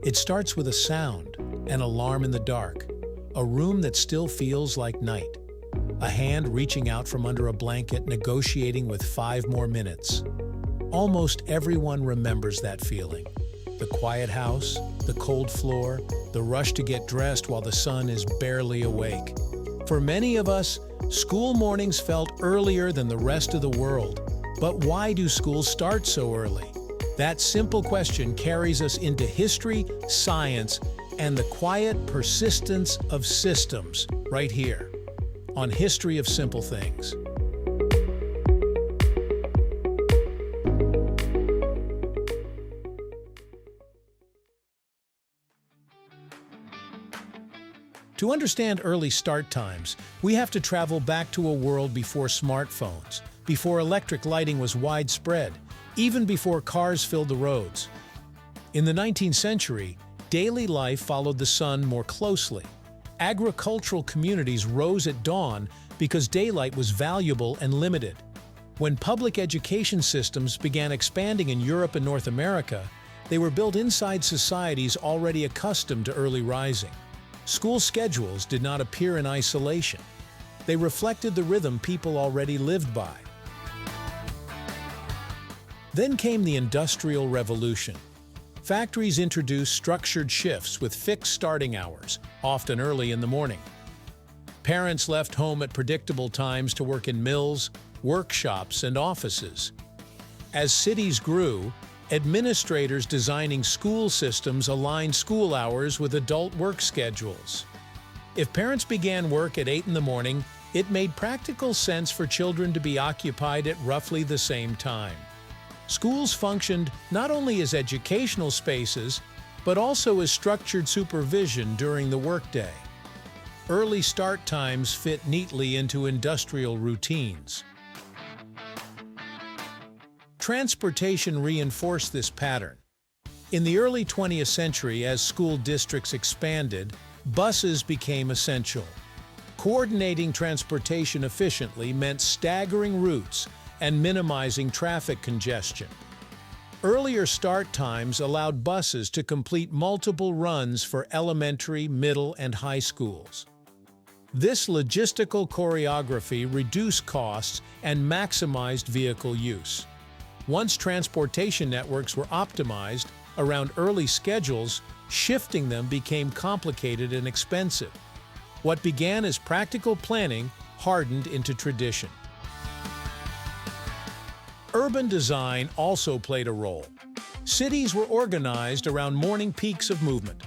It starts with a sound, an alarm in the dark, a room that still feels like night, a hand reaching out from under a blanket negotiating with 5 more minutes. Almost everyone remembers that feeling. The quiet house, the cold floor, the rush to get dressed while the sun is barely awake. For many of us, school mornings felt earlier than the rest of the world. But why do schools start so early? That simple question carries us into history, science, and the quiet persistence of systems right here on History of Simple Things. To understand early start times, we have to travel back to a world before smartphones, before electric lighting was widespread, even before cars filled the roads. In the 19th century, daily life followed the sun more closely. Agricultural communities rose at dawn because daylight was valuable and limited. When public education systems began expanding in Europe and North America, they were built inside societies already accustomed to early rising. School schedules did not appear in isolation. They reflected the rhythm people already lived by. Then came the Industrial Revolution. Factories introduced structured shifts with fixed starting hours, often early in the morning. Parents left home at predictable times to work in mills, workshops, and offices. As cities grew, administrators designing school systems aligned school hours with adult work schedules. If parents began work at 8 in the morning, it made practical sense for children to be occupied at roughly the same time. Schools functioned not only as educational spaces, but also as structured supervision during the workday. Early start times fit neatly into industrial routines. Transportation reinforced this pattern. In the early 20th century, as school districts expanded, buses became essential. Coordinating transportation efficiently meant staggering routes and minimizing traffic congestion. Earlier start times allowed buses to complete multiple runs for elementary, middle, and high schools. This logistical choreography reduced costs and maximized vehicle use. Once transportation networks were optimized around early schedules, shifting them became complicated and expensive. What began as practical planning hardened into tradition. Urban design also played a role. Cities were organized around morning peaks of movement.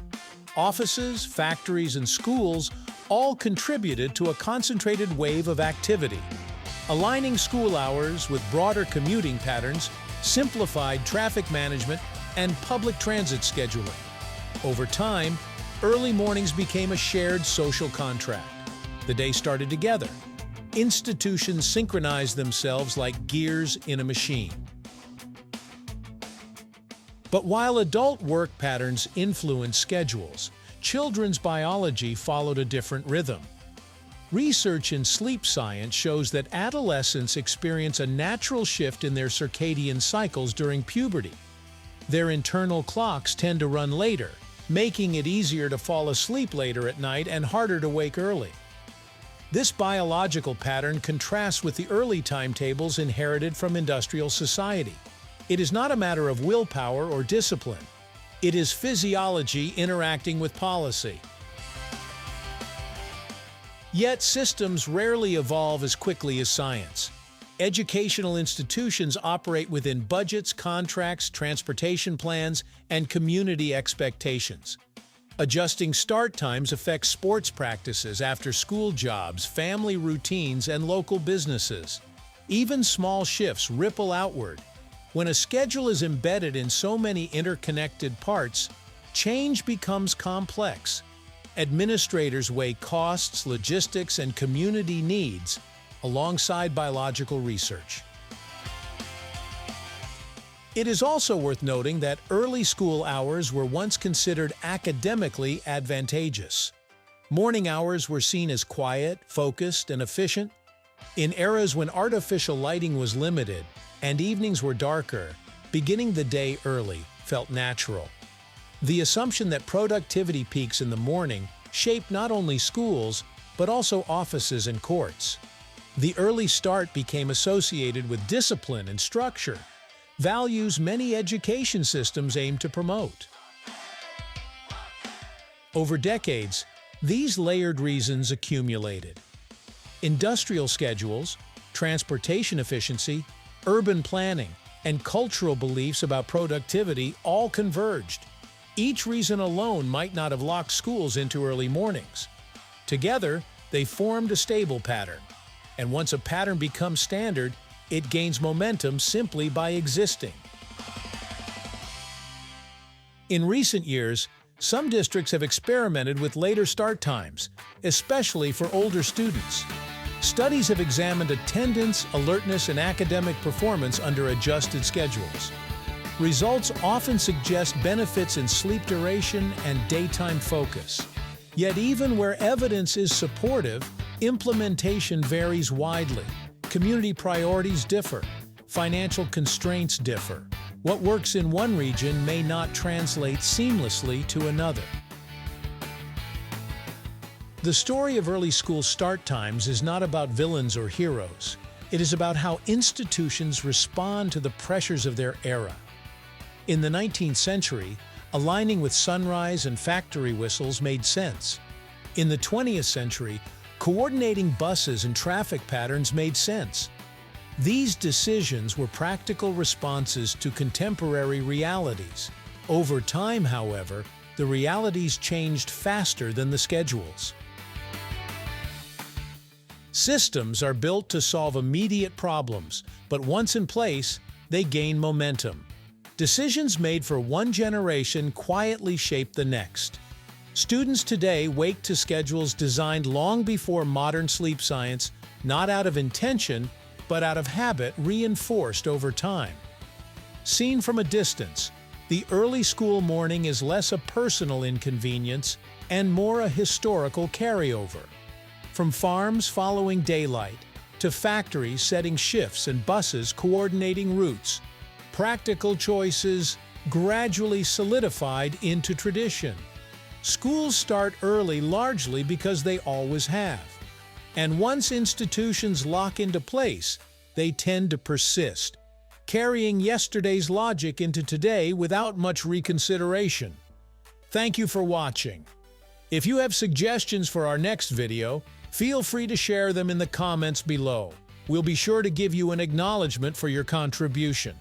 Offices, factories, and schools all contributed to a concentrated wave of activity. Aligning school hours with broader commuting patterns simplified traffic management and public transit scheduling. Over time, early mornings became a shared social contract. The day started together. Institutions synchronized themselves like gears in a machine. But while adult work patterns influenced schedules, children's biology followed a different rhythm. Research in sleep science shows that adolescents experience a natural shift in their circadian cycles during puberty. Their internal clocks tend to run later, making it easier to fall asleep later at night and harder to wake early. This biological pattern contrasts with the early timetables inherited from industrial society. It is not a matter of willpower or discipline. It is physiology interacting with policy. Yet systems rarely evolve as quickly as science. Educational institutions operate within budgets, contracts, transportation plans, and community expectations. Adjusting start times affects sports practices, after-school jobs, family routines, and local businesses. Even small shifts ripple outward. When a schedule is embedded in so many interconnected parts, change becomes complex. Administrators weigh costs, logistics, and community needs alongside biological research. It is also worth noting that early school hours were once considered academically advantageous. Morning hours were seen as quiet, focused, and efficient. In eras when artificial lighting was limited and evenings were darker, beginning the day early felt natural. The assumption that productivity peaks in the morning shaped not only schools, but also offices and courts. The early start became associated with discipline and structure, values many education systems aim to promote. Over decades, these layered reasons accumulated. Industrial schedules, transportation efficiency, urban planning, and cultural beliefs about productivity all converged. Each reason alone might not have locked schools into early mornings. Together, they formed a stable pattern. And once a pattern becomes standard, it gains momentum simply by existing. In recent years, some districts have experimented with later start times, especially for older students. Studies have examined attendance, alertness, and academic performance under adjusted schedules. Results often suggest benefits in sleep duration and daytime focus. Yet even where evidence is supportive, implementation varies widely. Community priorities differ. Financial constraints differ. What works in one region may not translate seamlessly to another. The story of early school start times is not about villains or heroes. It is about how institutions respond to the pressures of their era. In the 19th century, aligning with sunrise and factory whistles made sense. In the 20th century, coordinating buses and traffic patterns made sense. These decisions were practical responses to contemporary realities. Over time, however, the realities changed faster than the schedules. Systems are built to solve immediate problems, but once in place, they gain momentum. Decisions made for one generation quietly shape the next. Students today wake to schedules designed long before modern sleep science, not out of intention, but out of habit reinforced over time. Seen from a distance, the early school morning is less a personal inconvenience and more a historical carryover. From farms following daylight to factories setting shifts and buses coordinating routes, practical choices gradually solidified into tradition. Schools start early largely because they always have. And once institutions lock into place, they tend to persist, carrying yesterday's logic into today without much reconsideration. Thank you for watching. If you have suggestions for our next video, feel free to share them in the comments below. We'll be sure to give you an acknowledgement for your contribution.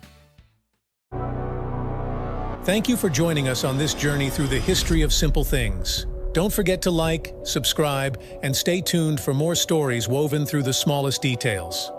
Thank you for joining us on this journey through the history of simple things. Don't forget to like, subscribe, and stay tuned for more stories woven through the smallest details.